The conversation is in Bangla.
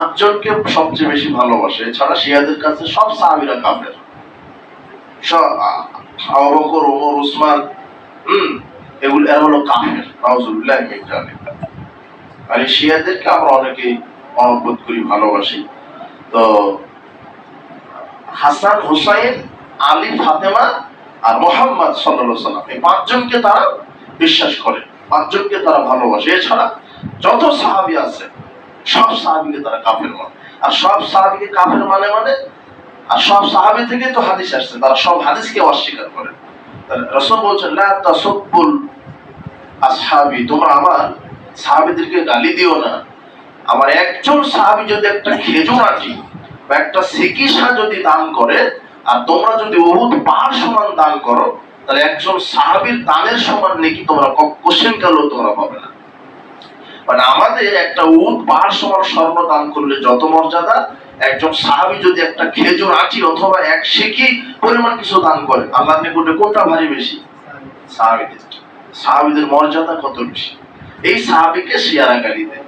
পাঁচজনকে সবচেয়ে বেশি ভালোবাসে, এছাড়া শিয়াদের কাছে সব সাহাবীরা কাফের। আবু বকর, ওমর, উসমান, এগুলো এরা হলো কাফের। নাউজুবিল্লাহ মিন যালিক। আর শিয়াদেরকে আমরা অনেকেই মহব্বত করি, ভালোবাসি। তো হাসান, হুসাইন, আলী, ফাতেমা আর মোহাম্মদ সাল্লাল্লাহু আলাইহি সাল্লাম, এই পাঁচজনকে তারা বিশ্বাস করে, পাঁচজনকে তারা ভালোবাসে। এছাড়া যত সাহাবী আছে সব সাহাবীকে তারা কাফের মানে। আর সব সাহাবীকে কাফের মানে আর সব সাহাবী থেকে তো হাদিস আসছে, তারা সব হাদিসকে অস্বীকার করে। রাসূল বলছেন, লা তাসুব্বুল আসহাবি, তোমরা আমার সাহাবীদেরকে গালি দিও না। আমার একজন সাহাবী যদি একটা খেজুর আটি বা একটা সিকিসা যদি দান করে, আর তোমরা যদি উহুদ পাহাড় সমান দান করো, তাহলে একজন সাহাবীর দানের সমান নেকি তোমরা কোশ্চেন কালেও তোমরা পাবে না। মানে আমাদের একটা উহুদ পাহাড় সমান স্বর্ণ দান করলে যত মর্যাদা, একজন সাহাবী যদি একটা খেজুর আটি অথবা এক সিকি পরিমাণ কিছু দান করে, আল্লাহর নিকটে কোনটা ভারী বেশি? সাহাবীদের। সাহাবীদের মর্যাদা কত বেশি। এই সাহাবীকে শিয়ারা গালি দেয়।